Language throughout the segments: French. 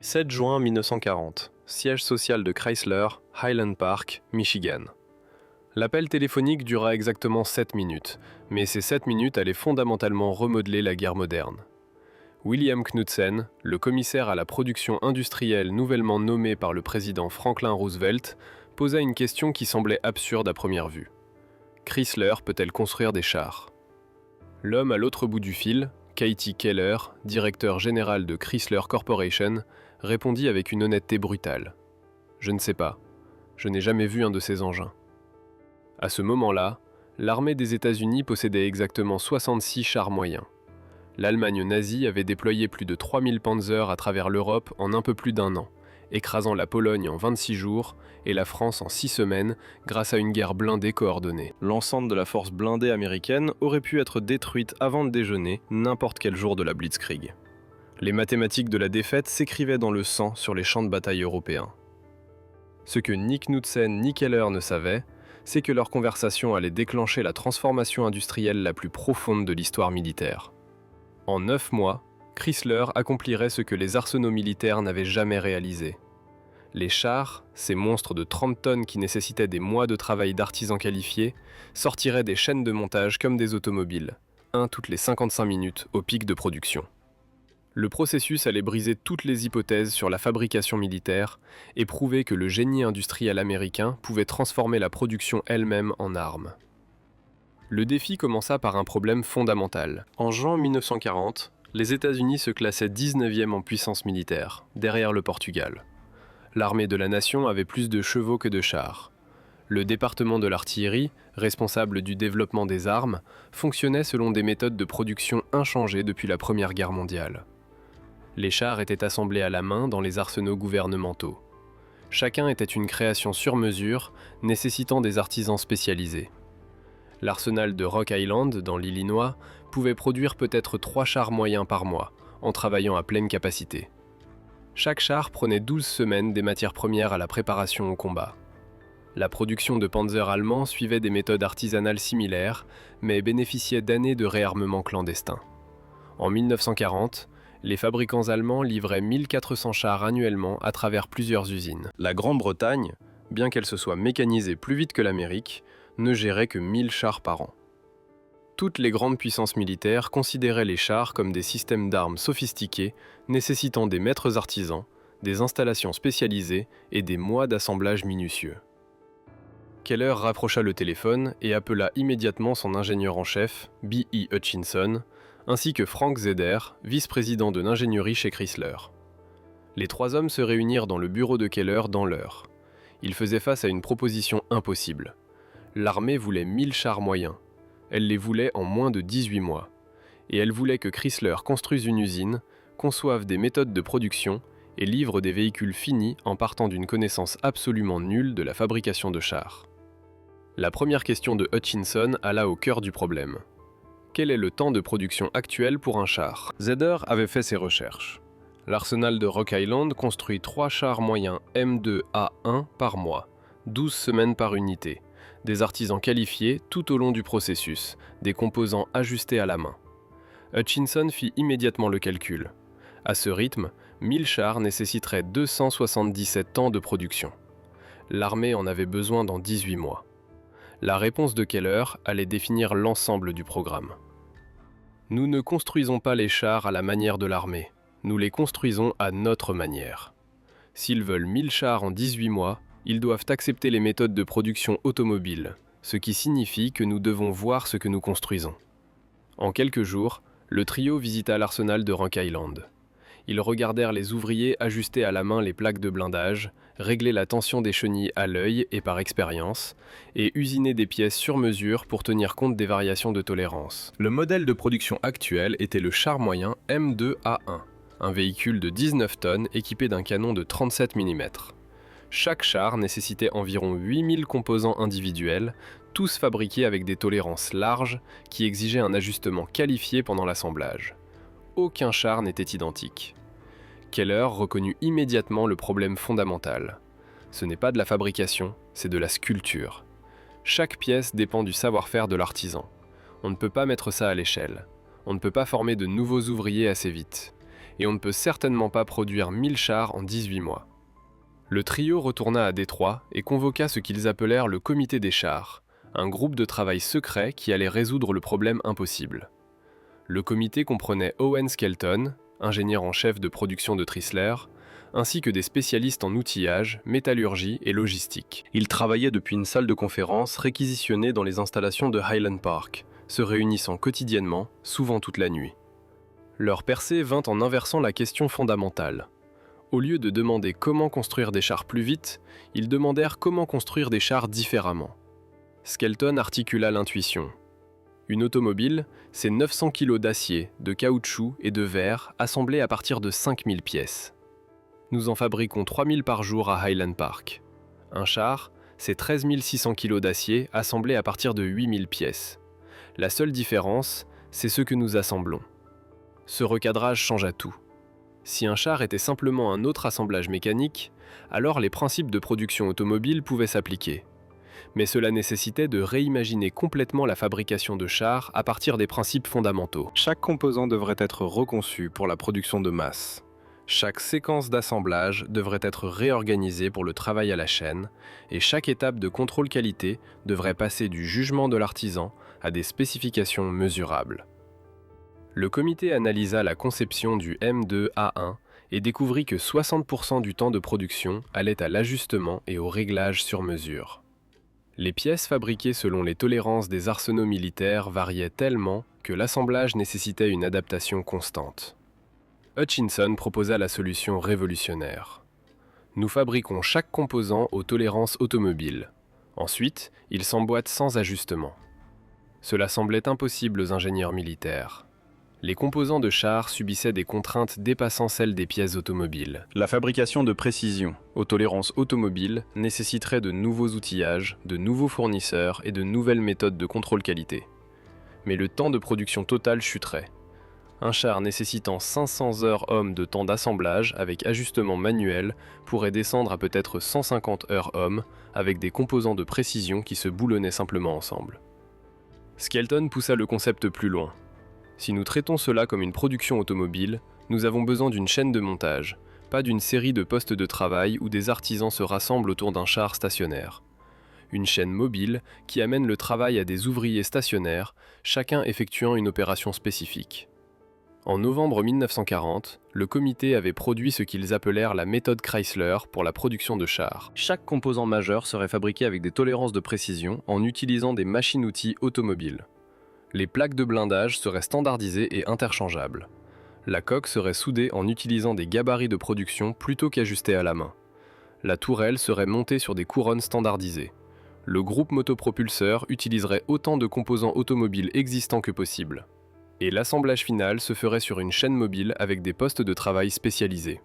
7 juin 1940, siège social de Chrysler, Highland Park, Michigan. L'appel téléphonique dura exactement 7 minutes, mais ces 7 minutes allaient fondamentalement remodeler la guerre moderne. William Knudsen, le commissaire à la production industrielle nouvellement nommé par le président Franklin Roosevelt, posa une question qui semblait absurde à première vue. Chrysler peut-elle construire des chars ? L'homme à l'autre bout du fil, Katie Keller, directeur général de Chrysler Corporation, répondit avec une honnêteté brutale. « Je ne sais pas. Je n'ai jamais vu un de ces engins. » À ce moment-là, l'armée des États-Unis possédait exactement 66 chars moyens. L'Allemagne nazie avait déployé plus de 3000 Panzers à travers l'Europe en un peu plus d'un an, écrasant la Pologne en 26 jours et la France en 6 semaines grâce à une guerre blindée coordonnée. L'ensemble de la force blindée américaine aurait pu être détruite avant le déjeuner, n'importe quel jour de la Blitzkrieg. Les mathématiques de la défaite s'écrivaient dans le sang sur les champs de bataille européens. Ce que ni Knudsen ni Keller ne savaient, c'est que leur conversation allait déclencher la transformation industrielle la plus profonde de l'histoire militaire. En 9 mois, Chrysler accomplirait ce que les arsenaux militaires n'avaient jamais réalisé. Les chars, ces monstres de 30 tonnes qui nécessitaient des mois de travail d'artisans qualifiés, sortiraient des chaînes de montage comme des automobiles, un toutes les 55 minutes au pic de production. Le processus allait briser toutes les hypothèses sur la fabrication militaire et prouver que le génie industriel américain pouvait transformer la production elle-même en arme. Le défi commença par un problème fondamental. En juin 1940, les États-Unis se classaient 19e en puissance militaire, derrière le Portugal. L'armée de la nation avait plus de chevaux que de chars. Le département de l'artillerie, responsable du développement des armes, fonctionnait selon des méthodes de production inchangées depuis la Première Guerre mondiale. Les chars étaient assemblés à la main dans les arsenaux gouvernementaux. Chacun était une création sur mesure, nécessitant des artisans spécialisés. L'arsenal de Rock Island, dans l'Illinois, pouvait produire peut-être 3 chars moyens par mois, en travaillant à pleine capacité. Chaque char prenait 12 semaines des matières premières à la préparation au combat. La production de Panzers allemands suivait des méthodes artisanales similaires, mais bénéficiait d'années de réarmement clandestin. En 1940, les fabricants allemands livraient 1400 chars annuellement à travers plusieurs usines. La Grande-Bretagne, bien qu'elle se soit mécanisée plus vite que l'Amérique, ne gérait que 1000 chars par an. Toutes les grandes puissances militaires considéraient les chars comme des systèmes d'armes sophistiqués, nécessitant des maîtres artisans, des installations spécialisées et des mois d'assemblage minutieux. Keller rapprocha le téléphone et appela immédiatement son ingénieur en chef, B.E. Hutchinson, ainsi que Frank Zeder, vice-président de l'ingénierie chez Chrysler. Les 3 hommes se réunirent dans le bureau de Keller dans l'heure. Ils faisaient face à une proposition impossible. L'armée voulait 1000 chars moyens. Elle les voulait en moins de 18 mois. Et elle voulait que Chrysler construise une usine, conçoive des méthodes de production et livre des véhicules finis en partant d'une connaissance absolument nulle de la fabrication de chars. La première question de Hutchinson alla au cœur du problème. Quel est le temps de production actuel pour un char ? Zeder avait fait ses recherches. L'arsenal de Rock Island construit 3 chars moyens M2A1 par mois, 12 semaines par unité. Des artisans qualifiés tout au long du processus, des composants ajustés à la main. Hutchinson fit immédiatement le calcul. À ce rythme, 1000 chars nécessiteraient 277 ans de production. L'armée en avait besoin dans 18 mois. La réponse de Keller allait définir l'ensemble du programme. Nous ne construisons pas les chars à la manière de l'armée, nous les construisons à notre manière. S'ils veulent 1000 chars en 18 mois, ils doivent accepter les méthodes de production automobile, ce qui signifie que nous devons voir ce que nous construisons. En quelques jours, le trio visita l'arsenal de Rock Island. Ils regardèrent les ouvriers ajuster à la main les plaques de blindage, régler la tension des chenilles à l'œil et par expérience, et usiner des pièces sur mesure pour tenir compte des variations de tolérance. Le modèle de production actuel était le char moyen M2A1, un véhicule de 19 tonnes équipé d'un canon de 37 mm. Chaque char nécessitait environ 8000 composants individuels, tous fabriqués avec des tolérances larges qui exigeaient un ajustement qualifié pendant l'assemblage. Aucun char n'était identique. Keller reconnut immédiatement le problème fondamental. Ce n'est pas de la fabrication, c'est de la sculpture. Chaque pièce dépend du savoir-faire de l'artisan. On ne peut pas mettre ça à l'échelle. On ne peut pas former de nouveaux ouvriers assez vite. et on ne peut certainement pas produire 1000 chars en 18 mois. Le trio retourna à Détroit et convoqua ce qu'ils appelèrent le Comité des chars, un groupe de travail secret qui allait résoudre le problème impossible. Le comité comprenait Owen Skelton, ingénieur en chef de production de Chrysler, ainsi que des spécialistes en outillage, métallurgie et logistique. Ils travaillaient depuis une salle de conférence réquisitionnée dans les installations de Highland Park, se réunissant quotidiennement, souvent toute la nuit. Leur percée vint en inversant la question fondamentale. Au lieu de demander comment construire des chars plus vite, ils demandèrent comment construire des chars différemment. Skelton articula l'intuition. Une automobile, c'est 900 kg d'acier, de caoutchouc et de verre assemblés à partir de 5000 pièces. Nous en fabriquons 3000 par jour à Highland Park. Un char, c'est 13 600 kg d'acier assemblés à partir de 8000 pièces. La seule différence, c'est ce que nous assemblons. Ce recadrage changea tout. Si un char était simplement un autre assemblage mécanique, alors les principes de production automobile pouvaient s'appliquer. Mais cela nécessitait de réimaginer complètement la fabrication de chars à partir des principes fondamentaux. Chaque composant devrait être reconçu pour la production de masse. Chaque séquence d'assemblage devrait être réorganisée pour le travail à la chaîne, et chaque étape de contrôle qualité devrait passer du jugement de l'artisan à des spécifications mesurables. Le comité analysa la conception du M2A1 et découvrit que 60% du temps de production allait à l'ajustement et au réglage sur mesure. Les pièces fabriquées selon les tolérances des arsenaux militaires variaient tellement que l'assemblage nécessitait une adaptation constante. Hutchinson proposa la solution révolutionnaire. Nous fabriquons chaque composant aux tolérances automobiles. Ensuite, il s'emboîte sans ajustement. Cela semblait impossible aux ingénieurs militaires. Les composants de chars subissaient des contraintes dépassant celles des pièces automobiles. La fabrication de précision, aux tolérances automobiles, nécessiterait de nouveaux outillages, de nouveaux fournisseurs et de nouvelles méthodes de contrôle qualité. Mais le temps de production total chuterait. Un char nécessitant 500 heures hommes de temps d'assemblage avec ajustement manuel pourrait descendre à peut-être 150 heures hommes avec des composants de précision qui se boulonnaient simplement ensemble. Skelton poussa le concept plus loin. Si nous traitons cela comme une production automobile, nous avons besoin d'une chaîne de montage, pas d'une série de postes de travail où des artisans se rassemblent autour d'un char stationnaire. Une chaîne mobile qui amène le travail à des ouvriers stationnaires, chacun effectuant une opération spécifique. En novembre 1940, le comité avait produit ce qu'ils appelèrent la méthode Chrysler pour la production de chars. Chaque composant majeur serait fabriqué avec des tolérances de précision en utilisant des machines-outils automobiles. Les plaques de blindage seraient standardisées et interchangeables. La coque serait soudée en utilisant des gabarits de production plutôt qu'ajustée à la main. La tourelle serait montée sur des couronnes standardisées. Le groupe motopropulseur utiliserait autant de composants automobiles existants que possible. Et l'assemblage final se ferait sur une chaîne mobile avec des postes de travail spécialisés.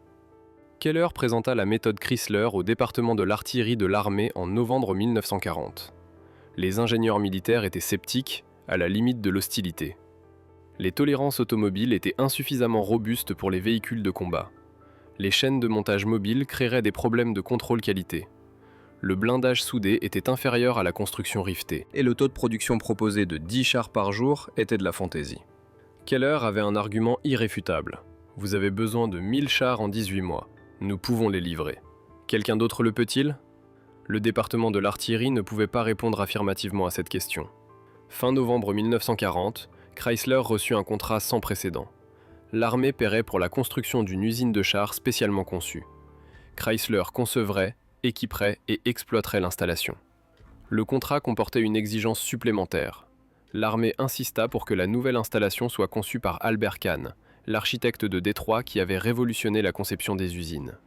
Keller présenta la méthode Chrysler au département de l'artillerie de l'armée en novembre 1940. Les ingénieurs militaires étaient sceptiques, à la limite de l'hostilité. Les tolérances automobiles étaient insuffisamment robustes pour les véhicules de combat. Les chaînes de montage mobiles créeraient des problèmes de contrôle qualité. Le blindage soudé était inférieur à la construction rivetée, et le taux de production proposé de 10 chars par jour était de la fantaisie. Keller avait un argument irréfutable. Vous avez besoin de 1000 chars en 18 mois. Nous pouvons les livrer. Quelqu'un d'autre le peut-il ? Le département de l'artillerie ne pouvait pas répondre affirmativement à cette question. Fin novembre 1940, Chrysler reçut un contrat sans précédent. L'armée paierait pour la construction d'une usine de chars spécialement conçue. Chrysler concevrait, équiperait et exploiterait l'installation. Le contrat comportait une exigence supplémentaire. L'armée insista pour que la nouvelle installation soit conçue par Albert Kahn, l'architecte de Détroit qui avait révolutionné la conception des usines.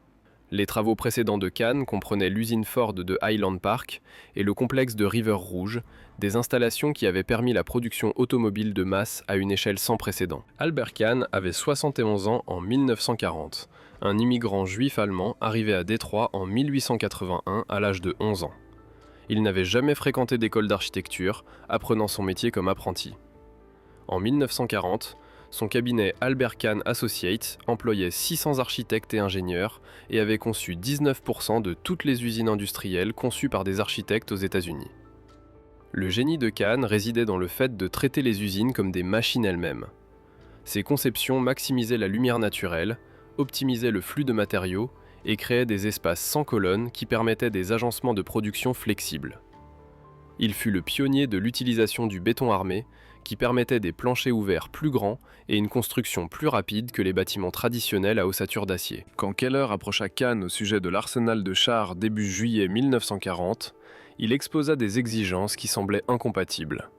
Les travaux précédents de Kahn comprenaient l'usine Ford de Highland Park et le complexe de River Rouge, des installations qui avaient permis la production automobile de masse à une échelle sans précédent. Albert Kahn avait 71 ans en 1940, un immigrant juif allemand arrivé à Détroit en 1881 à l'âge de 11 ans. Il n'avait jamais fréquenté d'école d'architecture, apprenant son métier comme apprenti. En 1940, son cabinet Albert Kahn Associates employait 600 architectes et ingénieurs et avait conçu 19% de toutes les usines industrielles conçues par des architectes aux États-Unis. Le génie de Kahn résidait dans le fait de traiter les usines comme des machines elles-mêmes. Ces conceptions maximisaient la lumière naturelle, optimisaient le flux de matériaux et créaient des espaces sans colonnes qui permettaient des agencements de production flexibles. Il fut le pionnier de l'utilisation du béton armé, qui permettait des planchers ouverts plus grands et une construction plus rapide que les bâtiments traditionnels à ossature d'acier. Quand Keller approcha Cannes au sujet de l'arsenal de chars début juillet 1940, il exposa des exigences qui semblaient incompatibles.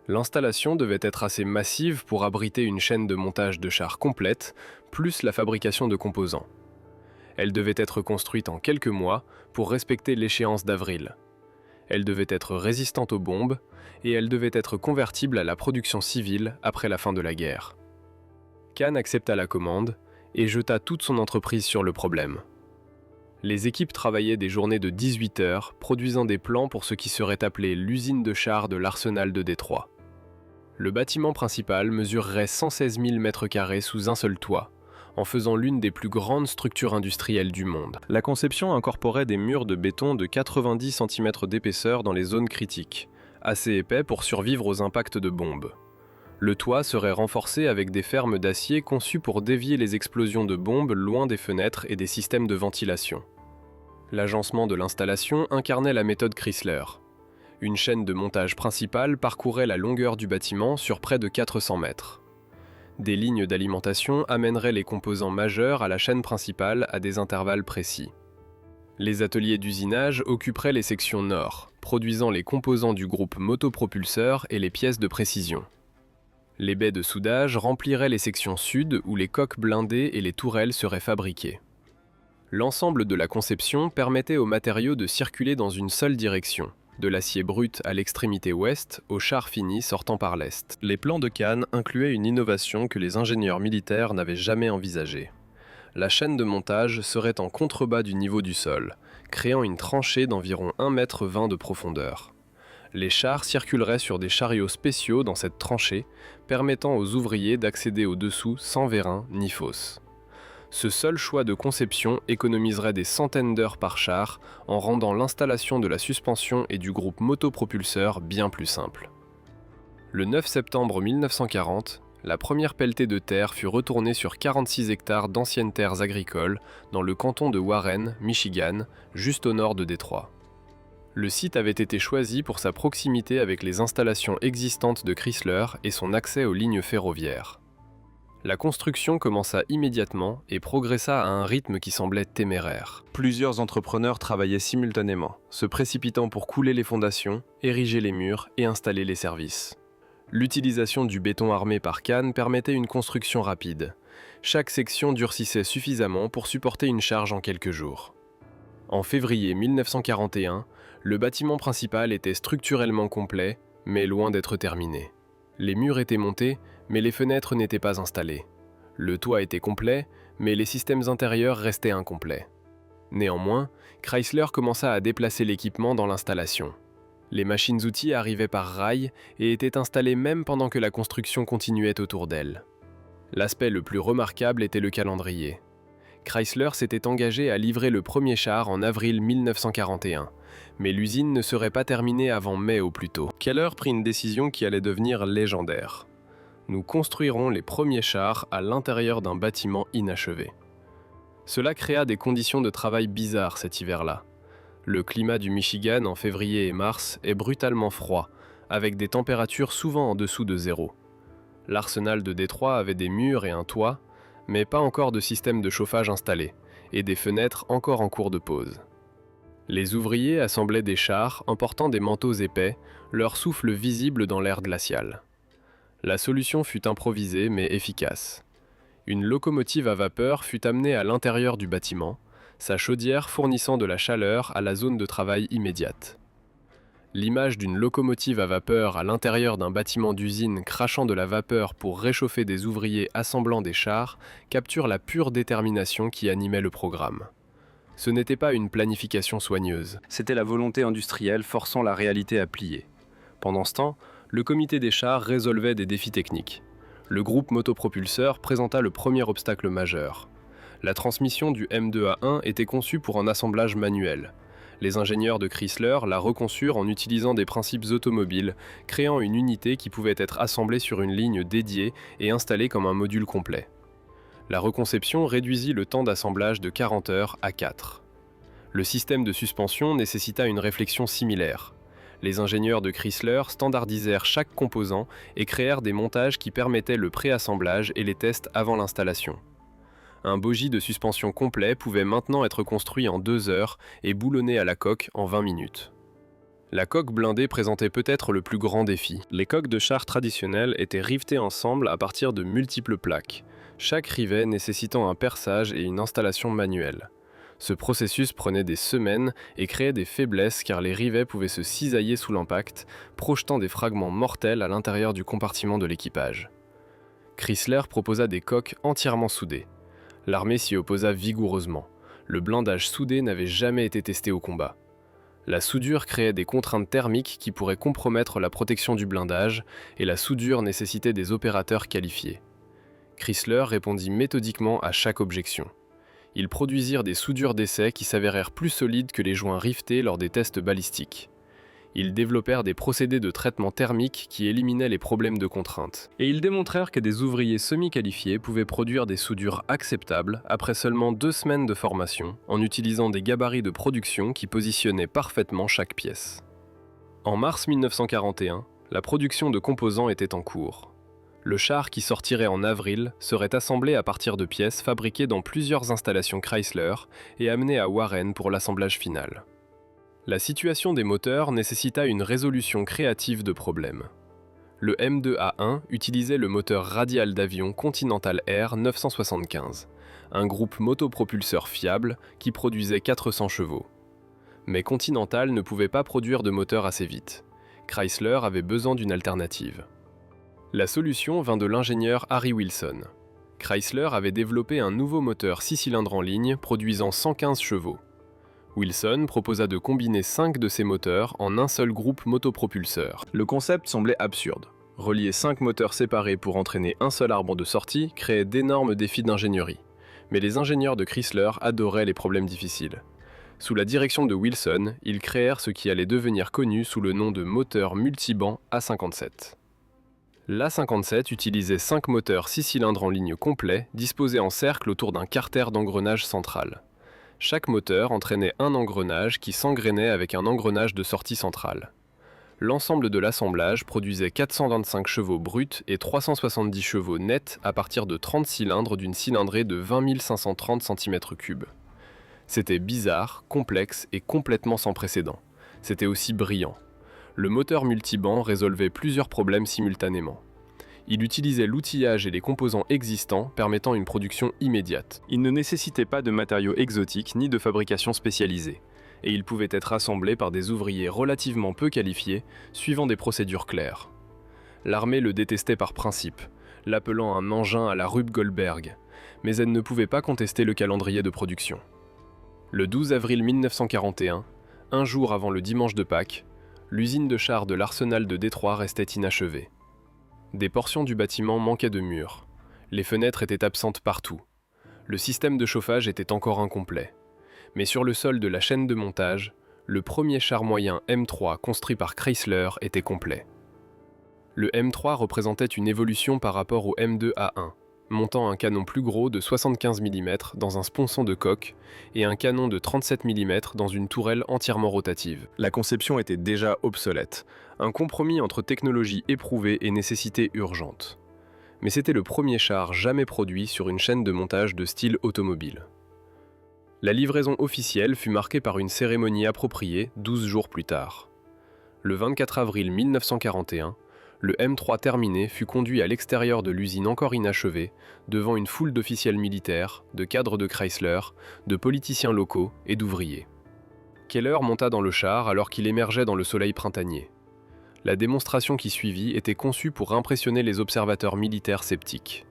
L'installation devait être assez massive pour abriter une chaîne de montage de chars complète, plus la fabrication de composants. Elle devait être construite en quelques mois pour respecter l'échéance d'avril. Elle devait être résistante aux bombes et elle devait être convertible à la production civile après la fin de la guerre. Kahn accepta la commande et jeta toute son entreprise sur le problème. Les équipes travaillaient des journées de 18 heures, produisant des plans pour ce qui serait appelé l'usine de chars de l'arsenal de Détroit. Le bâtiment principal mesurerait 116 000 m² sous un seul toit, en faisant l'une des plus grandes structures industrielles du monde. La conception incorporait des murs de béton de 90 cm d'épaisseur dans les zones critiques, assez épais pour survivre aux impacts de bombes. Le toit serait renforcé avec des fermes d'acier conçues pour dévier les explosions de bombes loin des fenêtres et des systèmes de ventilation. L'agencement de l'installation incarnait la méthode Chrysler. Une chaîne de montage principale parcourait la longueur du bâtiment sur près de 400 mètres. Des lignes d'alimentation amèneraient les composants majeurs à la chaîne principale à des intervalles précis. Les ateliers d'usinage occuperaient les sections nord, produisant les composants du groupe motopropulseur et les pièces de précision. Les baies de soudage rempliraient les sections sud où les coques blindées et les tourelles seraient fabriquées. L'ensemble de la conception permettait aux matériaux de circuler dans une seule direction, de l'acier brut à l'extrémité ouest au char fini sortant par l'est. Les plans de Kahn incluaient une innovation que les ingénieurs militaires n'avaient jamais envisagée. La chaîne de montage serait en contrebas du niveau du sol, créant une tranchée d'environ 1,20 m de profondeur. Les chars circuleraient sur des chariots spéciaux dans cette tranchée, permettant aux ouvriers d'accéder au-dessous sans vérin ni fosse. Ce seul choix de conception économiserait des centaines d'heures par char en rendant l'installation de la suspension et du groupe motopropulseur bien plus simple. Le 9 septembre 1940, la première pelletée de terre fut retournée sur 46 hectares d'anciennes terres agricoles dans le canton de Warren, Michigan, juste au nord de Détroit. Le site avait été choisi pour sa proximité avec les installations existantes de Chrysler et son accès aux lignes ferroviaires. La construction commença immédiatement et progressa à un rythme qui semblait téméraire. Plusieurs entrepreneurs travaillaient simultanément, se précipitant pour couler les fondations, ériger les murs et installer les services. L'utilisation du béton armé par Kahn permettait une construction rapide. Chaque section durcissait suffisamment pour supporter une charge en quelques jours. En février 1941, le bâtiment principal était structurellement complet, mais loin d'être terminé. Les murs étaient montés, mais les fenêtres n'étaient pas installées. Le toit était complet, mais les systèmes intérieurs restaient incomplets. Néanmoins, Chrysler commença à déplacer l'équipement dans l'installation. Les machines-outils arrivaient par rail et étaient installées même pendant que la construction continuait autour d'elle. L'aspect le plus remarquable était le calendrier. Chrysler s'était engagé à livrer le premier char en avril 1941, mais l'usine ne serait pas terminée avant mai au plus tôt. Keller prit une décision qui allait devenir légendaire. Nous construirons les premiers chars à l'intérieur d'un bâtiment inachevé. Cela créa des conditions de travail bizarres cet hiver-là. Le climat du Michigan en février et mars est brutalement froid, avec des températures souvent en dessous de zéro. L'arsenal de Détroit avait des murs et un toit, mais pas encore de système de chauffage installé, et des fenêtres encore en cours de pose. Les ouvriers assemblaient des chars en portant des manteaux épais, leur souffle visible dans l'air glacial. La solution fut improvisée mais efficace. Une locomotive à vapeur fut amenée à l'intérieur du bâtiment, sa chaudière fournissant de la chaleur à la zone de travail immédiate. L'image d'une locomotive à vapeur à l'intérieur d'un bâtiment d'usine crachant de la vapeur pour réchauffer des ouvriers assemblant des chars capture la pure détermination qui animait le programme. Ce n'était pas une planification soigneuse, c'était la volonté industrielle forçant la réalité à plier. Pendant ce temps, le comité des chars résolvait des défis techniques. Le groupe motopropulseur présenta le premier obstacle majeur. La transmission du M2A1 était conçue pour un assemblage manuel. Les ingénieurs de Chrysler la reconçurent en utilisant des principes automobiles, créant une unité qui pouvait être assemblée sur une ligne dédiée et installée comme un module complet. La reconception réduisit le temps d'assemblage de 40 heures à 4. Le système de suspension nécessita une réflexion similaire. Les ingénieurs de Chrysler standardisèrent chaque composant et créèrent des montages qui permettaient le préassemblage et les tests avant l'installation. Un bogie de suspension complet pouvait maintenant être construit en 2 heures et boulonné à la coque en 20 minutes. La coque blindée présentait peut-être le plus grand défi. Les coques de char traditionnelles étaient rivetées ensemble à partir de multiples plaques, chaque rivet nécessitant un perçage et une installation manuelle. Ce processus prenait des semaines et créait des faiblesses car les rivets pouvaient se cisailler sous l'impact, projetant des fragments mortels à l'intérieur du compartiment de l'équipage. Chrysler proposa des coques entièrement soudées. L'armée s'y opposa vigoureusement. Le blindage soudé n'avait jamais été testé au combat. La soudure créait des contraintes thermiques qui pourraient compromettre la protection du blindage, et la soudure nécessitait des opérateurs qualifiés. Chrysler répondit méthodiquement à chaque objection. Ils produisirent des soudures d'essai qui s'avérèrent plus solides que les joints rivetés lors des tests balistiques. Ils développèrent des procédés de traitement thermique qui éliminaient les problèmes de contrainte. Et ils démontrèrent que des ouvriers semi-qualifiés pouvaient produire des soudures acceptables après seulement 2 semaines de formation, en utilisant des gabarits de production qui positionnaient parfaitement chaque pièce. En mars 1941, la production de composants était en cours. Le char qui sortirait en avril serait assemblé à partir de pièces fabriquées dans plusieurs installations Chrysler et amené à Warren pour l'assemblage final. La situation des moteurs nécessita une résolution créative de problèmes. Le M2A1 utilisait le moteur radial d'avion Continental Air 975, un groupe motopropulseur fiable qui produisait 400 chevaux. Mais Continental ne pouvait pas produire de moteur assez vite. Chrysler avait besoin d'une alternative. La solution vint de l'ingénieur Harry Wilson. Chrysler avait développé un nouveau moteur 6 cylindres en ligne produisant 115 chevaux. Wilson proposa de combiner 5 de ces moteurs en un seul groupe motopropulseur. Le concept semblait absurde. Relier 5 moteurs séparés pour entraîner un seul arbre de sortie créait d'énormes défis d'ingénierie. Mais les ingénieurs de Chrysler adoraient les problèmes difficiles. Sous la direction de Wilson, ils créèrent ce qui allait devenir connu sous le nom de moteur multibanc A57. L'A57 utilisait 5 moteurs 6 cylindres en ligne complet, disposés en cercle autour d'un carter d'engrenage central. Chaque moteur entraînait un engrenage qui s'engrainait avec un engrenage de sortie centrale. L'ensemble de l'assemblage produisait 425 chevaux bruts et 370 chevaux nets à partir de 30 cylindres d'une cylindrée de 20 530 cm3. C'était bizarre, complexe et complètement sans précédent. C'était aussi brillant. Le moteur multibanc résolvait plusieurs problèmes simultanément. Il utilisait l'outillage et les composants existants permettant une production immédiate. Il ne nécessitait pas de matériaux exotiques ni de fabrication spécialisée, et il pouvait être assemblé par des ouvriers relativement peu qualifiés, suivant des procédures claires. L'armée le détestait par principe, l'appelant un engin à la Rube Goldberg, mais elle ne pouvait pas contester le calendrier de production. Le 12 avril 1941, un jour avant le dimanche de Pâques, l'usine de chars de l'arsenal de Détroit restait inachevée. Des portions du bâtiment manquaient de murs. Les fenêtres étaient absentes partout. Le système de chauffage était encore incomplet. Mais sur le sol de la chaîne de montage, le premier char moyen M3 construit par Chrysler était complet. Le M3 représentait une évolution par rapport au M2A1, montant un canon plus gros de 75 mm dans un sponson de coque et un canon de 37 mm dans une tourelle entièrement rotative. La conception était déjà obsolète, un compromis entre technologie éprouvée et nécessité urgente. Mais c'était le premier char jamais produit sur une chaîne de montage de style automobile. La livraison officielle fut marquée par une cérémonie appropriée 12 jours plus tard. Le 24 avril 1941, le M3 terminé fut conduit à l'extérieur de l'usine encore inachevée, devant une foule d'officiels militaires, de cadres de Chrysler, de politiciens locaux et d'ouvriers. Keller monta dans le char alors qu'il émergeait dans le soleil printanier. La démonstration qui suivit était conçue pour impressionner les observateurs militaires sceptiques.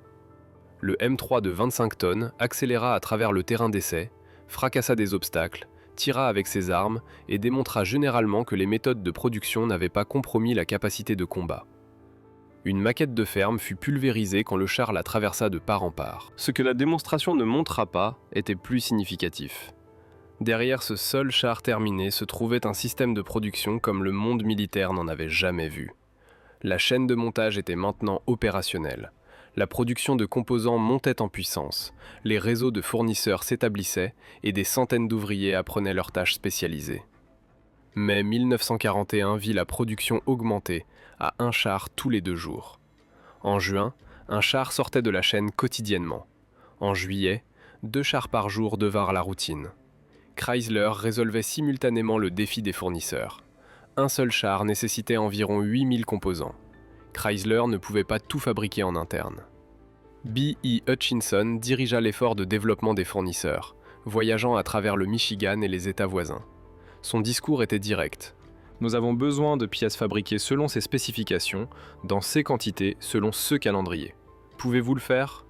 Le M3 de 25 tonnes accéléra à travers le terrain d'essai, fracassa des obstacles, tira avec ses armes et démontra généralement que les méthodes de production n'avaient pas compromis la capacité de combat. Une maquette de ferme fut pulvérisée quand le char la traversa de part en part. Ce que la démonstration ne montra pas était plus significatif. Derrière ce seul char terminé se trouvait un système de production comme le monde militaire n'en avait jamais vu. La chaîne de montage était maintenant opérationnelle. La production de composants montait en puissance, les réseaux de fournisseurs s'établissaient et des centaines d'ouvriers apprenaient leurs tâches spécialisées. Mai 1941 vit la production augmenter à un char tous les 2 jours. En juin, un char sortait de la chaîne quotidiennement. En juillet, 2 chars par jour devinrent la routine. Chrysler résolvait simultanément le défi des fournisseurs. Un seul char nécessitait environ 8000 composants. Chrysler ne pouvait pas tout fabriquer en interne. B.E. Hutchinson dirigea l'effort de développement des fournisseurs, voyageant à travers le Michigan et les États voisins. Son discours était direct. Nous avons besoin de pièces fabriquées selon ces spécifications, dans ces quantités, selon ce calendrier. Pouvez-vous le faire ?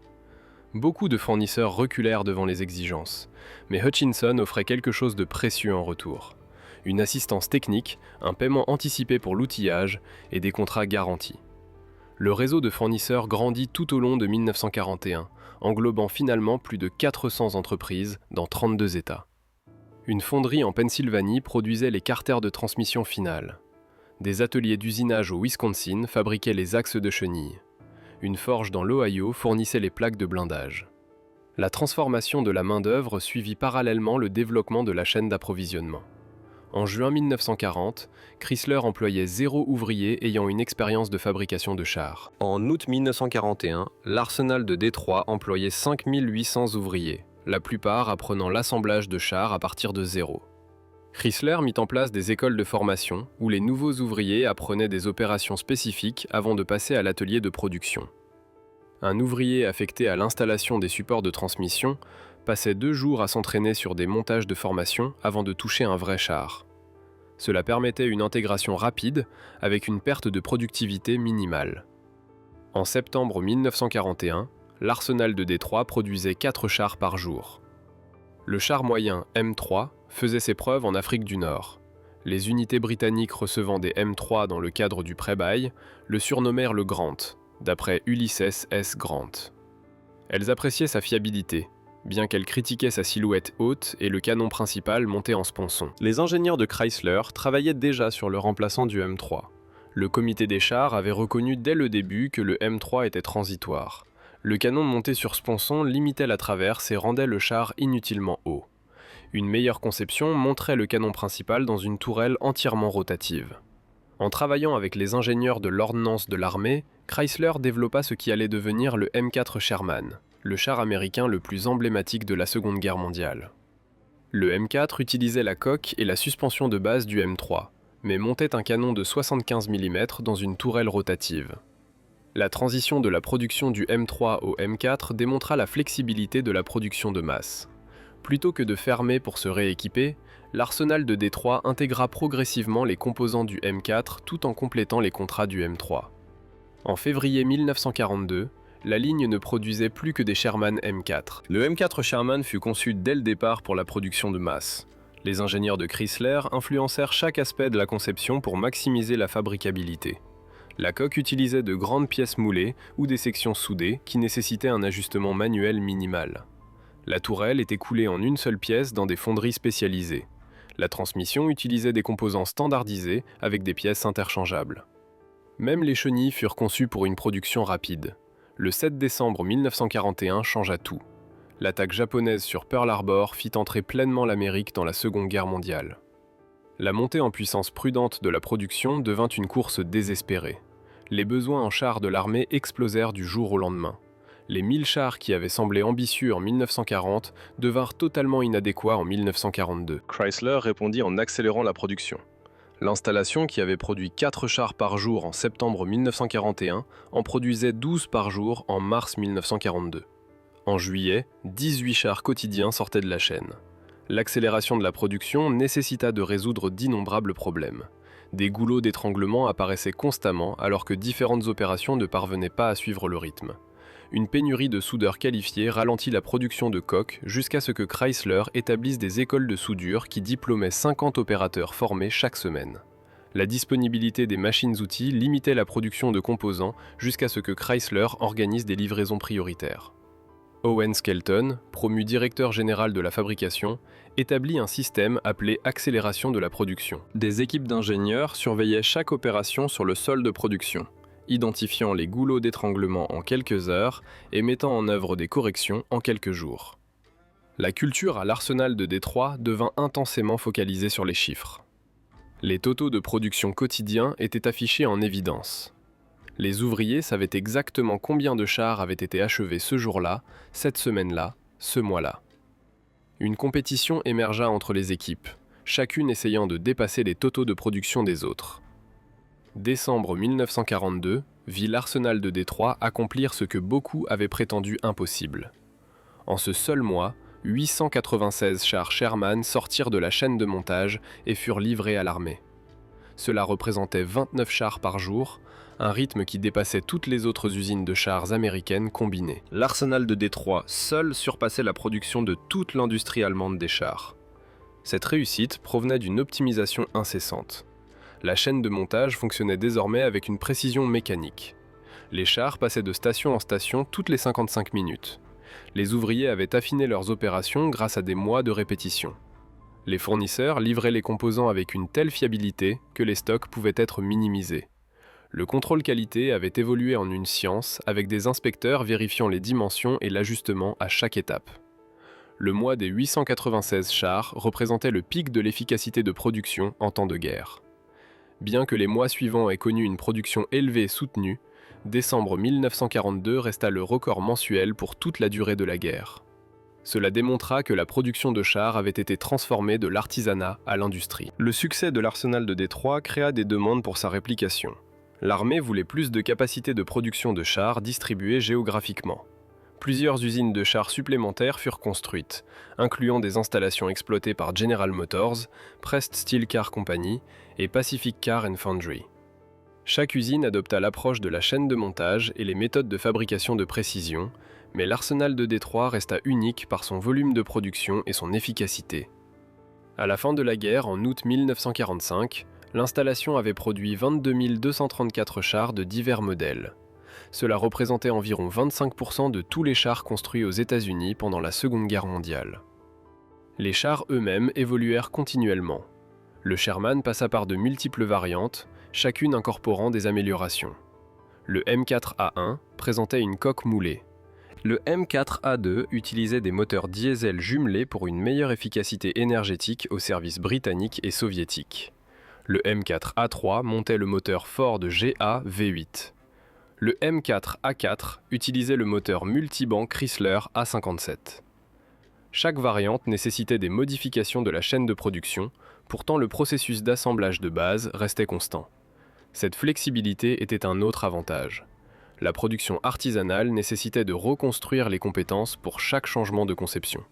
Beaucoup de fournisseurs reculèrent devant les exigences, mais Hutchinson offrait quelque chose de précieux en retour. Une assistance technique, un paiement anticipé pour l'outillage et des contrats garantis. Le réseau de fournisseurs grandit tout au long de 1941, englobant finalement plus de 400 entreprises dans 32 États. Une fonderie en Pennsylvanie produisait les carters de transmission finale. Des ateliers d'usinage au Wisconsin fabriquaient les axes de chenilles. Une forge dans l'Ohio fournissait les plaques de blindage. La transformation de la main-d'œuvre suivit parallèlement le développement de la chaîne d'approvisionnement. En juin 1940, Chrysler employait 0 ouvrier ayant une expérience de fabrication de chars. En août 1941, l'arsenal de Détroit employait 5800 ouvriers, la plupart apprenant l'assemblage de chars à partir de 0. Chrysler mit en place des écoles de formation où les nouveaux ouvriers apprenaient des opérations spécifiques avant de passer à l'atelier de production. Un ouvrier affecté à l'installation des supports de transmission passait 2 jours à s'entraîner sur des montages de formation avant de toucher un vrai char. Cela permettait une intégration rapide avec une perte de productivité minimale. En septembre 1941, l'arsenal de Détroit produisait 4 chars par jour. Le char moyen M3 faisait ses preuves en Afrique du Nord. Les unités britanniques recevant des M3 dans le cadre du pré-bail le surnommèrent le Grant, d'après Ulysses S. Grant. Elles appréciaient sa fiabilité, bien qu'elles critiquaient sa silhouette haute et le canon principal monté en sponson. Les ingénieurs de Chrysler travaillaient déjà sur le remplaçant du M3. Le comité des chars avait reconnu dès le début que le M3 était transitoire. Le canon monté sur sponson limitait la traverse et rendait le char inutilement haut. Une meilleure conception montrait le canon principal dans une tourelle entièrement rotative. En travaillant avec les ingénieurs de l'ordnance de l'armée, Chrysler développa ce qui allait devenir le M4 Sherman, le char américain le plus emblématique de la Seconde Guerre mondiale. Le M4 utilisait la coque et la suspension de base du M3, mais montait un canon de 75 mm dans une tourelle rotative. La transition de la production du M3 au M4 démontra la flexibilité de la production de masse. Plutôt que de fermer pour se rééquiper, l'arsenal de Détroit intégra progressivement les composants du M4 tout en complétant les contrats du M3. En février 1942, la ligne ne produisait plus que des Sherman M4. Le M4 Sherman fut conçu dès le départ pour la production de masse. Les ingénieurs de Chrysler influencèrent chaque aspect de la conception pour maximiser la fabricabilité. La coque utilisait de grandes pièces moulées ou des sections soudées qui nécessitaient un ajustement manuel minimal. La tourelle était coulée en une seule pièce dans des fonderies spécialisées. La transmission utilisait des composants standardisés avec des pièces interchangeables. Même les chenilles furent conçues pour une production rapide. Le 7 décembre 1941 changea tout. L'attaque japonaise sur Pearl Harbor fit entrer pleinement l'Amérique dans la Seconde Guerre mondiale. La montée en puissance prudente de la production devint une course désespérée. Les besoins en chars de l'armée explosèrent du jour au lendemain. Les 1000 chars qui avaient semblé ambitieux en 1940 devinrent totalement inadéquats en 1942. Chrysler répondit en accélérant la production. L'installation, qui avait produit 4 chars par jour en septembre 1941, en produisait 12 par jour en mars 1942. En juillet, 18 chars quotidiens sortaient de la chaîne. L'accélération de la production nécessita de résoudre d'innombrables problèmes. Des goulots d'étranglement apparaissaient constamment alors que différentes opérations ne parvenaient pas à suivre le rythme. Une pénurie de soudeurs qualifiés ralentit la production de coques jusqu'à ce que Chrysler établisse des écoles de soudure qui diplômaient 50 opérateurs formés chaque semaine. La disponibilité des machines-outils limitait la production de composants jusqu'à ce que Chrysler organise des livraisons prioritaires. Owen Skelton, promu directeur général de la fabrication, établit un système appelé accélération de la production. Des équipes d'ingénieurs surveillaient chaque opération sur le sol de production, identifiant les goulots d'étranglement en quelques heures et mettant en œuvre des corrections en quelques jours. La culture à l'arsenal de Détroit devint intensément focalisée sur les chiffres. Les totaux de production quotidiens étaient affichés en évidence. Les ouvriers savaient exactement combien de chars avaient été achevés ce jour-là, cette semaine-là, ce mois-là. Une compétition émergea entre les équipes, chacune essayant de dépasser les totaux de production des autres. Décembre 1942 vit l'arsenal de Détroit accomplir ce que beaucoup avaient prétendu impossible. En ce seul mois, 896 chars Sherman sortirent de la chaîne de montage et furent livrés à l'armée. Cela représentait 29 chars par jour, un rythme qui dépassait toutes les autres usines de chars américaines combinées. L'arsenal de Détroit seul surpassait la production de toute l'industrie allemande des chars. Cette réussite provenait d'une optimisation incessante. La chaîne de montage fonctionnait désormais avec une précision mécanique. Les chars passaient de station en station toutes les 55 minutes. Les ouvriers avaient affiné leurs opérations grâce à des mois de répétition. Les fournisseurs livraient les composants avec une telle fiabilité que les stocks pouvaient être minimisés. Le contrôle qualité avait évolué en une science avec des inspecteurs vérifiant les dimensions et l'ajustement à chaque étape. Le mois des 896 chars représentait le pic de l'efficacité de production en temps de guerre. Bien que les mois suivants aient connu une production élevée et soutenue, décembre 1942 resta le record mensuel pour toute la durée de la guerre. Cela démontra que la production de chars avait été transformée de l'artisanat à l'industrie. Le succès de l'arsenal de Détroit créa des demandes pour sa réplication. L'armée voulait plus de capacité de production de chars distribuées géographiquement. Plusieurs usines de chars supplémentaires furent construites, incluant des installations exploitées par General Motors, Prest Steel Car Company et Pacific Car and Foundry. Chaque usine adopta l'approche de la chaîne de montage et les méthodes de fabrication de précision, mais l'arsenal de Détroit resta unique par son volume de production et son efficacité. À la fin de la guerre, en août 1945, l'installation avait produit 22 234 chars de divers modèles. Cela représentait environ 25% de tous les chars construits aux États-Unis pendant la Seconde Guerre mondiale. Les chars eux-mêmes évoluèrent continuellement. Le Sherman passa par de multiples variantes, chacune incorporant des améliorations. Le M4A1 présentait une coque moulée. Le M4A2 utilisait des moteurs diesel jumelés pour une meilleure efficacité énergétique au service britannique et soviétique. Le M4A3 montait le moteur Ford GA V8. Le M4A4 utilisait le moteur multibanc Chrysler A57. Chaque variante nécessitait des modifications de la chaîne de production, pourtant le processus d'assemblage de base restait constant. Cette flexibilité était un autre avantage. La production artisanale nécessitait de reconstruire les compétences pour chaque changement de conception.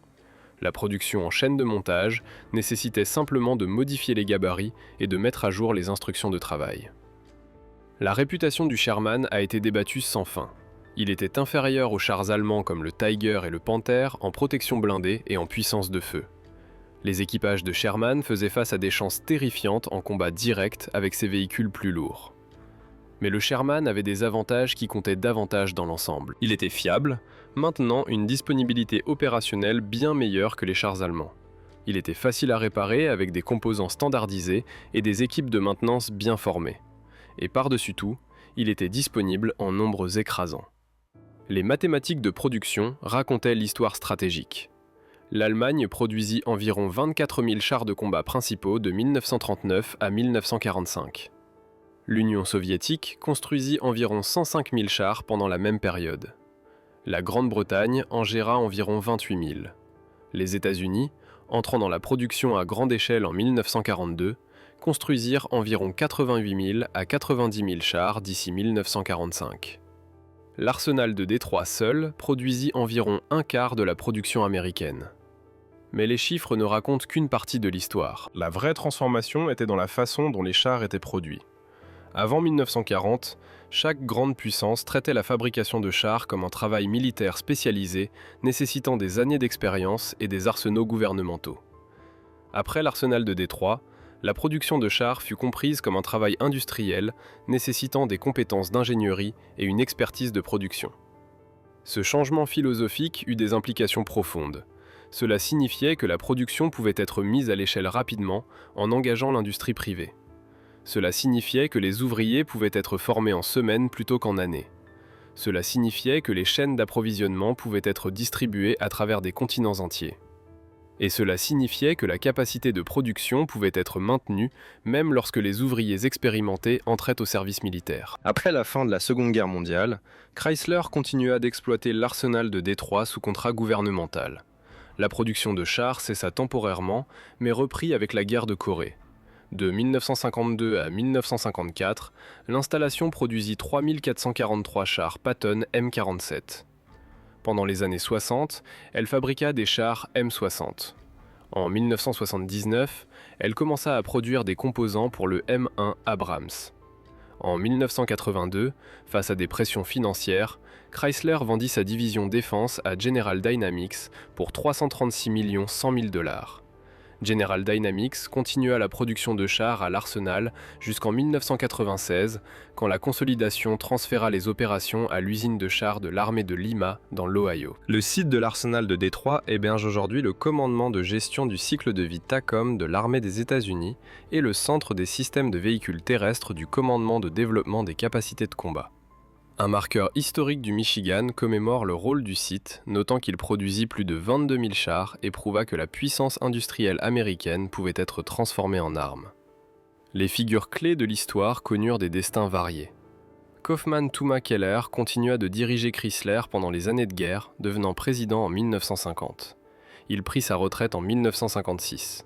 La production en chaîne de montage nécessitait simplement de modifier les gabarits et de mettre à jour les instructions de travail. La réputation du Sherman a été débattue sans fin. Il était inférieur aux chars allemands comme le Tiger et le Panther en protection blindée et en puissance de feu. Les équipages de Sherman faisaient face à des chances terrifiantes en combat direct avec ces véhicules plus lourds. Mais le Sherman avait des avantages qui comptaient davantage dans l'ensemble. Il était fiable, maintenant une disponibilité opérationnelle bien meilleure que les chars allemands. Il était facile à réparer avec des composants standardisés et des équipes de maintenance bien formées. Et par-dessus tout, il était disponible en nombres écrasants. Les mathématiques de production racontaient l'histoire stratégique. L'Allemagne produisit environ 24 000 chars de combat principaux de 1939 à 1945. L'Union soviétique construisit environ 105 000 chars pendant la même période. La Grande-Bretagne en géra environ 28 000. Les États-Unis, entrant dans la production à grande échelle en 1942, construisirent environ 88 000 à 90 000 chars d'ici 1945. L'arsenal de Détroit seul produisit environ un quart de la production américaine. Mais les chiffres ne racontent qu'une partie de l'histoire. La vraie transformation était dans la façon dont les chars étaient produits. Avant 1940, chaque grande puissance traitait la fabrication de chars comme un travail militaire spécialisé nécessitant des années d'expérience et des arsenaux gouvernementaux. Après l'arsenal de Détroit, la production de chars fut comprise comme un travail industriel nécessitant des compétences d'ingénierie et une expertise de production. Ce changement philosophique eut des implications profondes. Cela signifiait que la production pouvait être mise à l'échelle rapidement en engageant l'industrie privée. Cela signifiait que les ouvriers pouvaient être formés en semaines plutôt qu'en années. Cela signifiait que les chaînes d'approvisionnement pouvaient être distribuées à travers des continents entiers. Et cela signifiait que la capacité de production pouvait être maintenue même lorsque les ouvriers expérimentés entraient au service militaire. Après la fin de la Seconde Guerre mondiale, Chrysler continua d'exploiter l'arsenal de Détroit sous contrat gouvernemental. La production de chars cessa temporairement, mais reprit avec la guerre de Corée. De 1952 à 1954, l'installation produisit 3443 chars Patton M47. Pendant les années 60, elle fabriqua des chars M60. En 1979, elle commença à produire des composants pour le M1 Abrams. En 1982, face à des pressions financières, Chrysler vendit sa division défense à General Dynamics pour 336 100 000 $. General Dynamics continua la production de chars à l'Arsenal jusqu'en 1996, quand la consolidation transféra les opérations à l'usine de chars de l'armée de Lima, dans l'Ohio. Le site de l'Arsenal de Détroit héberge aujourd'hui le commandement de gestion du cycle de vie TACOM de l'armée des États-Unis et le centre des systèmes de véhicules terrestres du commandement de développement des capacités de combat. Un marqueur historique du Michigan commémore le rôle du site, notant qu'il produisit plus de 22 000 chars et prouva que la puissance industrielle américaine pouvait être transformée en armes. Les figures clés de l'histoire connurent des destins variés. Kaufman Tuma Keller continua de diriger Chrysler pendant les années de guerre, devenant président en 1950. Il prit sa retraite en 1956.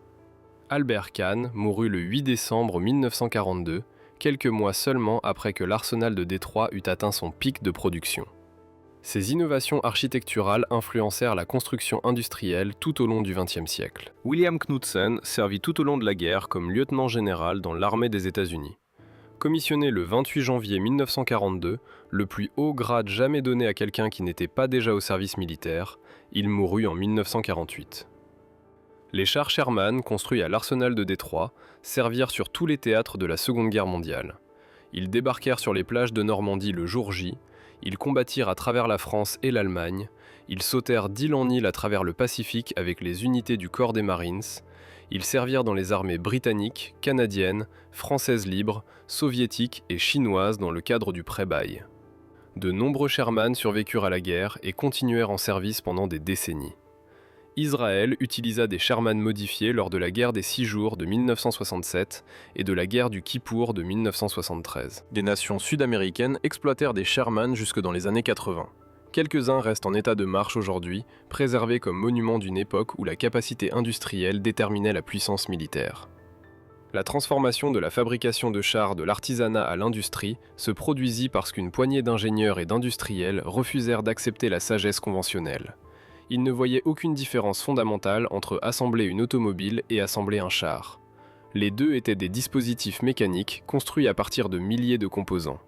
Albert Kahn mourut le 8 décembre 1942, quelques mois seulement après que l'arsenal de Détroit eut atteint son pic de production. Ces innovations architecturales influencèrent la construction industrielle tout au long du XXe siècle. William Knudsen servit tout au long de la guerre comme lieutenant général dans l'armée des États-Unis. Commissionné le 28 janvier 1942, le plus haut grade jamais donné à quelqu'un qui n'était pas déjà au service militaire, il mourut en 1948. Les chars Sherman, construits à l'arsenal de Détroit, servirent sur tous les théâtres de la Seconde Guerre mondiale. Ils débarquèrent sur les plages de Normandie le jour J, ils combattirent à travers la France et l'Allemagne, ils sautèrent d'île en île à travers le Pacifique avec les unités du corps des Marines, ils servirent dans les armées britanniques, canadiennes, françaises libres, soviétiques et chinoises dans le cadre du pré-bail. De nombreux Sherman survécurent à la guerre et continuèrent en service pendant des décennies. Israël utilisa des Sherman modifiés lors de la guerre des 6 jours de 1967 et de la guerre du Kippour de 1973. Des nations sud-américaines exploitèrent des Sherman jusque dans les années 80. Quelques-uns restent en état de marche aujourd'hui, préservés comme monuments d'une époque où la capacité industrielle déterminait la puissance militaire. La transformation de la fabrication de chars de l'artisanat à l'industrie se produisit parce qu'une poignée d'ingénieurs et d'industriels refusèrent d'accepter la sagesse conventionnelle. Ils ne voyaient aucune différence fondamentale entre assembler une automobile et assembler un char. Les deux étaient des dispositifs mécaniques construits à partir de milliers de composants.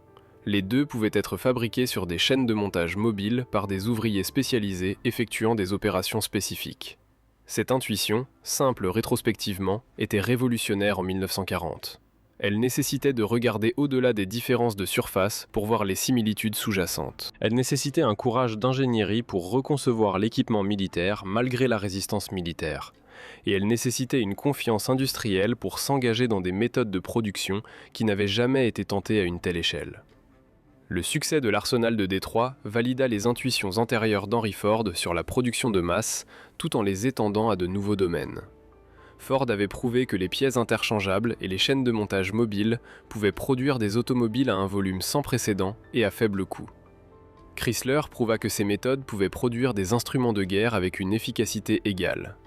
Les deux pouvaient être fabriqués sur des chaînes de montage mobiles par des ouvriers spécialisés effectuant des opérations spécifiques. Cette intuition, simple rétrospectivement, était révolutionnaire en 1940. Elle nécessitait de regarder au-delà des différences de surface pour voir les similitudes sous-jacentes. Elle nécessitait un courage d'ingénierie pour reconcevoir l'équipement militaire malgré la résistance militaire. Et elle nécessitait une confiance industrielle pour s'engager dans des méthodes de production qui n'avaient jamais été tentées à une telle échelle. Le succès de l'arsenal de Détroit valida les intuitions antérieures d'Henry Ford sur la production de masse, tout en les étendant à de nouveaux domaines. Ford avait prouvé que les pièces interchangeables et les chaînes de montage mobiles pouvaient produire des automobiles à un volume sans précédent et à faible coût. Chrysler prouva que ces méthodes pouvaient produire des instruments de guerre avec une efficacité égale.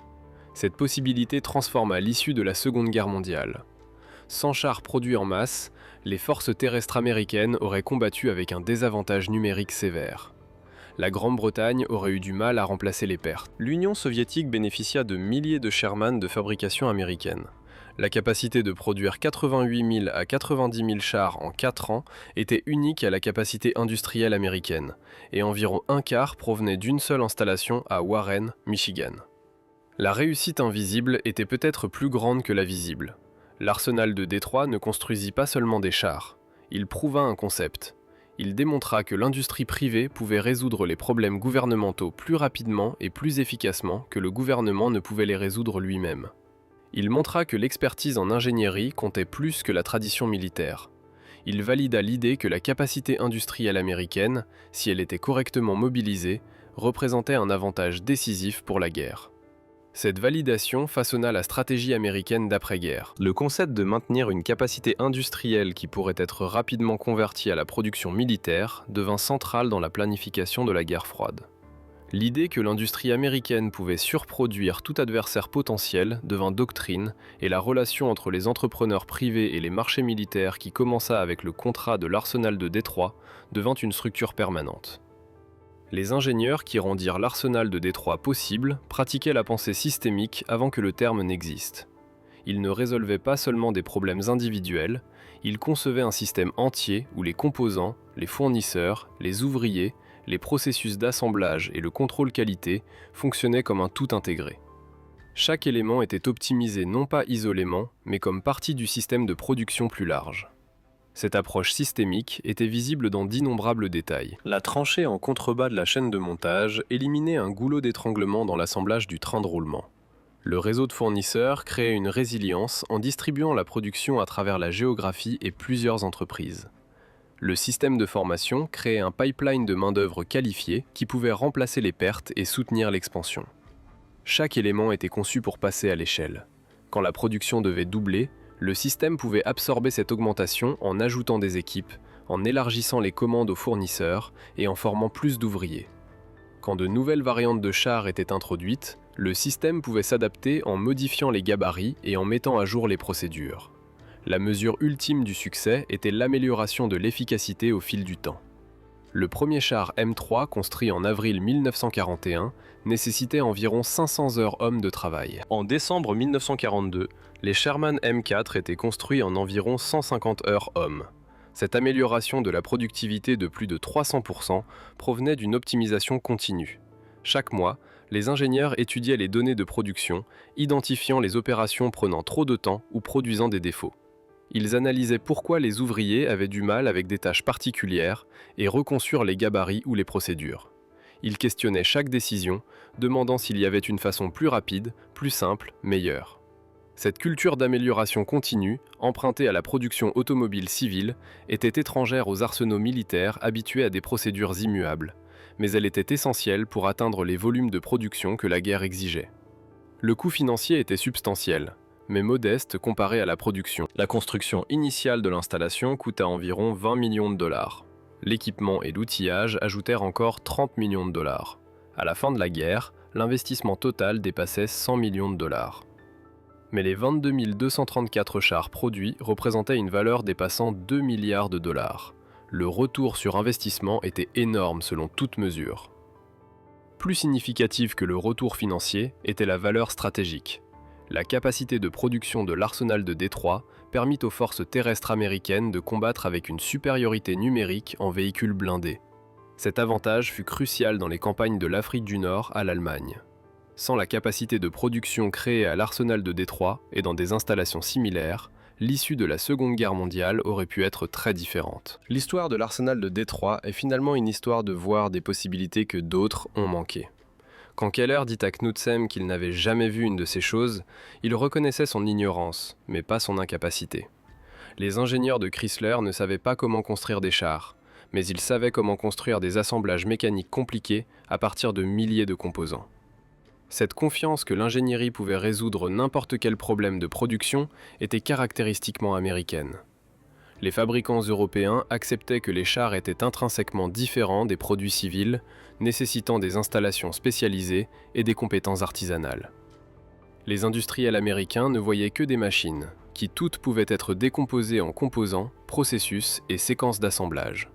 Cette possibilité transforma l'issue de la Seconde Guerre mondiale. Sans chars produits en masse, les forces terrestres américaines auraient combattu avec un désavantage numérique sévère. La Grande-Bretagne aurait eu du mal à remplacer les pertes. L'Union soviétique bénéficia de milliers de Sherman de fabrication américaine. La capacité de produire 88 000 à 90 000 chars en 4 ans était unique à la capacité industrielle américaine, et environ un quart provenait d'une seule installation à Warren, Michigan. La réussite invisible était peut-être plus grande que la visible. L'arsenal de Détroit ne construisit pas seulement des chars, il prouva un concept. Il démontra que l'industrie privée pouvait résoudre les problèmes gouvernementaux plus rapidement et plus efficacement que le gouvernement ne pouvait les résoudre lui-même. Il montra que l'expertise en ingénierie comptait plus que la tradition militaire. Il valida l'idée que la capacité industrielle américaine, si elle était correctement mobilisée, représentait un avantage décisif pour la guerre. Cette validation façonna la stratégie américaine d'après-guerre. Le concept de maintenir une capacité industrielle qui pourrait être rapidement convertie à la production militaire devint central dans la planification de la guerre froide. L'idée que l'industrie américaine pouvait surproduire tout adversaire potentiel devint doctrine et la relation entre les entrepreneurs privés et les marchés militaires qui commença avec le contrat de l'arsenal de Détroit devint une structure permanente. Les ingénieurs qui rendirent l'arsenal de Détroit possible pratiquaient la pensée systémique avant que le terme n'existe. Ils ne résolvaient pas seulement des problèmes individuels, ils concevaient un système entier où les composants, les fournisseurs, les ouvriers, les processus d'assemblage et le contrôle qualité fonctionnaient comme un tout intégré. Chaque élément était optimisé non pas isolément, mais comme partie du système de production plus large. Cette approche systémique était visible dans d'innombrables détails. La tranchée en contrebas de la chaîne de montage éliminait un goulot d'étranglement dans l'assemblage du train de roulement. Le réseau de fournisseurs créait une résilience en distribuant la production à travers la géographie et plusieurs entreprises. Le système de formation créait un pipeline de main-d'œuvre qualifiée qui pouvait remplacer les pertes et soutenir l'expansion. Chaque élément était conçu pour passer à l'échelle. Quand la production devait doubler, le système pouvait absorber cette augmentation en ajoutant des équipes, en élargissant les commandes aux fournisseurs et en formant plus d'ouvriers. Quand de nouvelles variantes de chars étaient introduites, le système pouvait s'adapter en modifiant les gabarits et en mettant à jour les procédures. La mesure ultime du succès était l'amélioration de l'efficacité au fil du temps. Le premier char M3, construit en avril 1941, nécessitait environ 500 heures hommes de travail. En décembre 1942, les Sherman M4 étaient construits en environ 150 heures hommes. Cette amélioration de la productivité de plus de 300% provenait d'une optimisation continue. Chaque mois, les ingénieurs étudiaient les données de production, identifiant les opérations prenant trop de temps ou produisant des défauts. Ils analysaient pourquoi les ouvriers avaient du mal avec des tâches particulières et reconçurent les gabarits ou les procédures. Ils questionnaient chaque décision, demandant s'il y avait une façon plus rapide, plus simple, meilleure. Cette culture d'amélioration continue, empruntée à la production automobile civile, était étrangère aux arsenaux militaires habitués à des procédures immuables, mais elle était essentielle pour atteindre les volumes de production que la guerre exigeait. Le coût financier était substantiel, mais modeste comparé à la production. La construction initiale de l'installation coûta environ 20 millions de dollars. L'équipement et l'outillage ajoutèrent encore 30 millions de dollars. À la fin de la guerre, l'investissement total dépassait 100 millions de dollars. Mais les 22 234 chars produits représentaient une valeur dépassant 2 milliards de dollars. Le retour sur investissement était énorme selon toute mesure. Plus significative que le retour financier était la valeur stratégique. La capacité de production de l'arsenal de Détroit permit aux forces terrestres américaines de combattre avec une supériorité numérique en véhicules blindés. Cet avantage fut crucial dans les campagnes de l'Afrique du Nord à l'Allemagne. Sans la capacité de production créée à l'arsenal de Détroit et dans des installations similaires, l'issue de la Seconde Guerre mondiale aurait pu être très différente. L'histoire de l'arsenal de Détroit est finalement une histoire de voir des possibilités que d'autres ont manquées. Quand Keller dit à Knudsen qu'il n'avait jamais vu une de ces choses, il reconnaissait son ignorance, mais pas son incapacité. Les ingénieurs de Chrysler ne savaient pas comment construire des chars, mais ils savaient comment construire des assemblages mécaniques compliqués à partir de milliers de composants. Cette confiance que l'ingénierie pouvait résoudre n'importe quel problème de production était caractéristiquement américaine. Les fabricants européens acceptaient que les chars étaient intrinsèquement différents des produits civils, nécessitant des installations spécialisées et des compétences artisanales. Les industriels américains ne voyaient que des machines, qui toutes pouvaient être décomposées en composants, processus et séquences d'assemblage.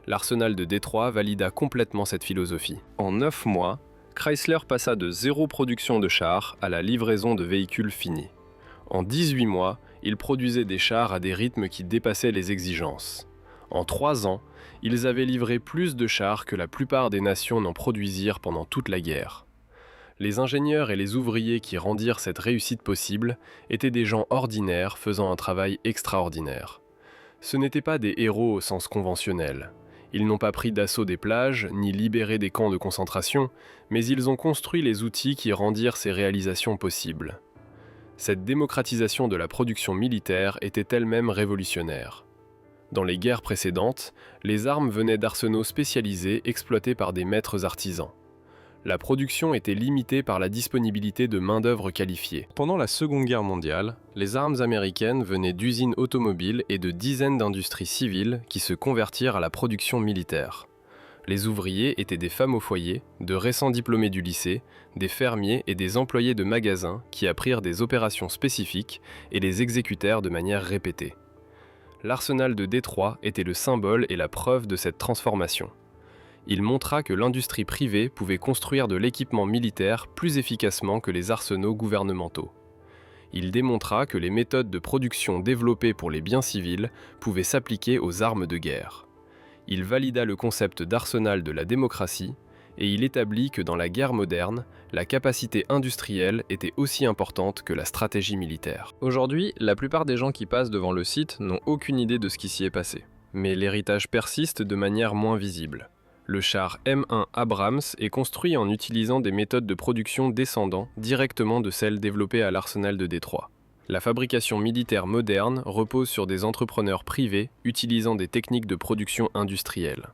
L'arsenal de Détroit valida complètement cette philosophie. En 9 mois, Chrysler passa de zéro production de chars à la livraison de véhicules finis. En 18 mois, il produisait des chars à des rythmes qui dépassaient les exigences. En 3 ans, ils avaient livré plus de chars que la plupart des nations n'en produisirent pendant toute la guerre. Les ingénieurs et les ouvriers qui rendirent cette réussite possible étaient des gens ordinaires faisant un travail extraordinaire. Ce n'étaient pas des héros au sens conventionnel. Ils n'ont pas pris d'assaut des plages, ni libéré des camps de concentration, mais ils ont construit les outils qui rendirent ces réalisations possibles. Cette démocratisation de la production militaire était elle-même révolutionnaire. Dans les guerres précédentes, les armes venaient d'arsenaux spécialisés exploités par des maîtres artisans. La production était limitée par la disponibilité de main-d'œuvre qualifiée. Pendant la Seconde Guerre mondiale, les armes américaines venaient d'usines automobiles et de dizaines d'industries civiles qui se convertirent à la production militaire. Les ouvriers étaient des femmes au foyer, de récents diplômés du lycée, des fermiers et des employés de magasins qui apprirent des opérations spécifiques et les exécutèrent de manière répétée. L'arsenal de Détroit était le symbole et la preuve de cette transformation. Il montra que l'industrie privée pouvait construire de l'équipement militaire plus efficacement que les arsenaux gouvernementaux. Il démontra que les méthodes de production développées pour les biens civils pouvaient s'appliquer aux armes de guerre. Il valida le concept d'arsenal de la démocratie et il établit que dans la guerre moderne, la capacité industrielle était aussi importante que la stratégie militaire. Aujourd'hui, la plupart des gens qui passent devant le site n'ont aucune idée de ce qui s'y est passé. Mais l'héritage persiste de manière moins visible. Le char M1 Abrams est construit en utilisant des méthodes de production descendant directement de celles développées à l'arsenal de Détroit. La fabrication militaire moderne repose sur des entrepreneurs privés utilisant des techniques de production industrielle.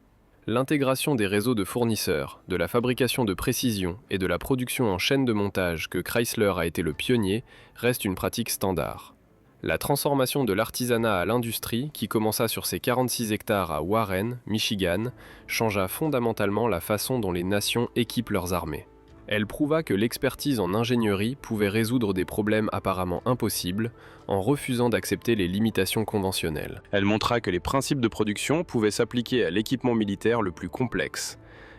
L'intégration des réseaux de fournisseurs, de la fabrication de précision et de la production en chaîne de montage que Chrysler a été le pionnier reste une pratique standard. La transformation de l'artisanat à l'industrie, qui commença sur ses 46 hectares à Warren, Michigan, changea fondamentalement la façon dont les nations équipent leurs armées. Elle prouva que l'expertise en ingénierie pouvait résoudre des problèmes apparemment impossibles en refusant d'accepter les limitations conventionnelles. Elle montra que les principes de production pouvaient s'appliquer à l'équipement militaire le plus complexe.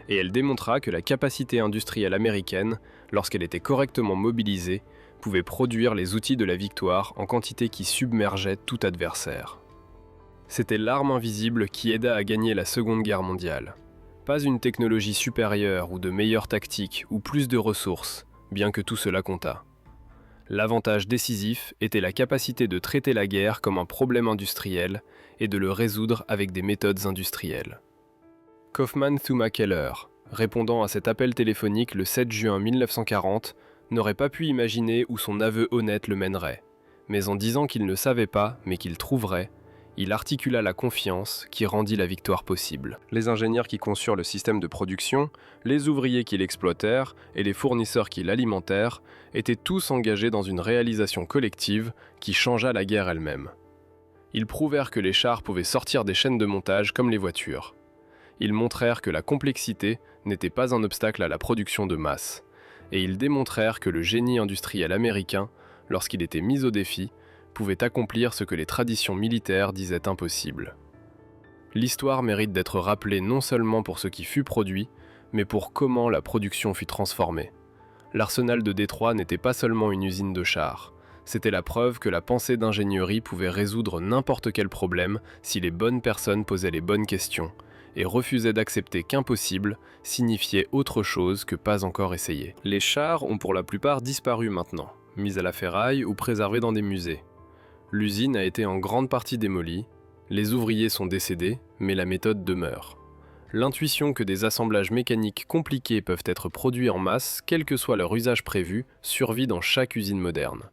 Et elle démontra que la capacité industrielle américaine, lorsqu'elle était correctement mobilisée, pouvait produire les outils de la victoire en quantité qui submergeait tout adversaire. C'était l'arme invisible qui aida à gagner la Seconde Guerre mondiale. Pas une technologie supérieure ou de meilleures tactiques ou plus de ressources, bien que tout cela comptât. L'avantage décisif était la capacité de traiter la guerre comme un problème industriel et de le résoudre avec des méthodes industrielles. Kaufman Thuma Keller, répondant à cet appel téléphonique le 7 juin 1940, n'aurait pas pu imaginer où son aveu honnête le mènerait. Mais en disant qu'il ne savait pas, mais qu'il trouverait, il articula la confiance qui rendit la victoire possible. Les ingénieurs qui conçurent le système de production, les ouvriers qui l'exploitèrent et les fournisseurs qui l'alimentèrent étaient tous engagés dans une réalisation collective qui changea la guerre elle-même. Ils prouvèrent que les chars pouvaient sortir des chaînes de montage comme les voitures. Ils montrèrent que la complexité n'était pas un obstacle à la production de masse. Et ils démontrèrent que le génie industriel américain, lorsqu'il était mis au défi, pouvait accomplir ce que les traditions militaires disaient impossible. L'histoire mérite d'être rappelée non seulement pour ce qui fut produit, mais pour comment la production fut transformée. L'arsenal de Détroit n'était pas seulement une usine de chars, c'était la preuve que la pensée d'ingénierie pouvait résoudre n'importe quel problème si les bonnes personnes posaient les bonnes questions, et refusaient d'accepter qu'impossible signifiait autre chose que pas encore essayé. Les chars ont pour la plupart disparu maintenant, mis à la ferraille ou préservés dans des musées. L'usine a été en grande partie démolie, les ouvriers sont décédés, mais la méthode demeure. L'intuition que des assemblages mécaniques compliqués peuvent être produits en masse, quel que soit leur usage prévu, survit dans chaque usine moderne.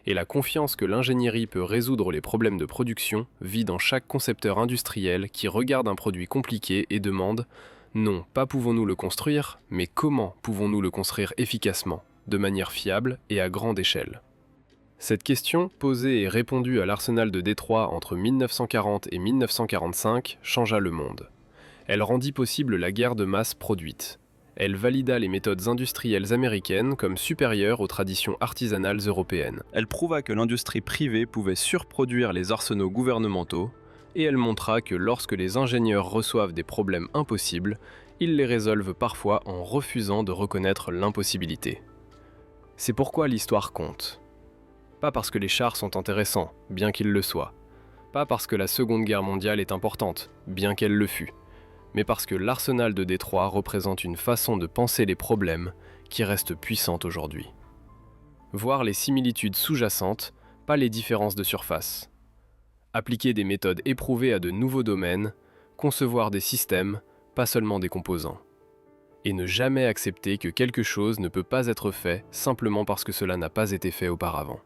Et la confiance que l'ingénierie peut résoudre les problèmes de production vit dans chaque concepteur industriel qui regarde un produit compliqué et demande « Non, pas pouvons-nous le construire, mais comment pouvons-nous le construire efficacement, de manière fiable et à grande échelle ?» Cette question, posée et répondue à l'arsenal de Détroit entre 1940 et 1945, changea le monde. Elle rendit possible la guerre de masse produite. Elle valida les méthodes industrielles américaines comme supérieures aux traditions artisanales européennes. Elle prouva que l'industrie privée pouvait surproduire les arsenaux gouvernementaux, et elle montra que lorsque les ingénieurs reçoivent des problèmes impossibles, ils les résolvent parfois en refusant de reconnaître l'impossibilité. C'est pourquoi l'histoire compte. Pas parce que les chars sont intéressants, bien qu'ils le soient. Pas parce que la Seconde Guerre mondiale est importante, bien qu'elle le fût. Mais parce que l'arsenal de Détroit représente une façon de penser les problèmes qui reste puissante aujourd'hui. Voir les similitudes sous-jacentes, pas les différences de surface. Appliquer des méthodes éprouvées à de nouveaux domaines, concevoir des systèmes, pas seulement des composants. Et ne jamais accepter que quelque chose ne peut pas être fait simplement parce que cela n'a pas été fait auparavant.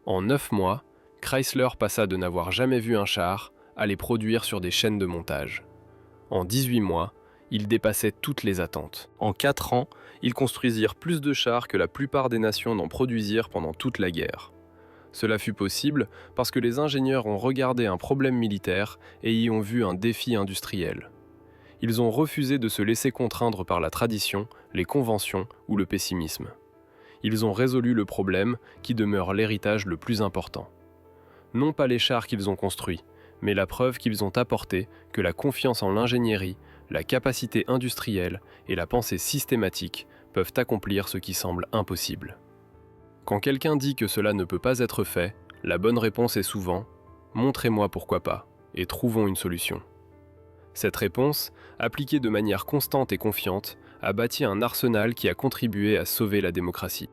En 9 mois, Chrysler passa de n'avoir jamais vu un char à les produire sur des chaînes de montage. En 18 mois, ils dépassaient toutes les attentes. En 4 ans, ils construisirent plus de chars que la plupart des nations n'en produisirent pendant toute la guerre. Cela fut possible parce que les ingénieurs ont regardé un problème militaire et y ont vu un défi industriel. Ils ont refusé de se laisser contraindre par la tradition, les conventions ou le pessimisme. Ils ont résolu le problème qui demeure l'héritage le plus important. Non pas les chars qu'ils ont construits, mais la preuve qu'ils ont apporté que la confiance en l'ingénierie, la capacité industrielle et la pensée systématique peuvent accomplir ce qui semble impossible. Quand quelqu'un dit que cela ne peut pas être fait, la bonne réponse est souvent « montrez-moi pourquoi pas, et trouvons une solution ». Cette réponse, appliquée de manière constante et confiante, a bâti un arsenal qui a contribué à sauver la démocratie.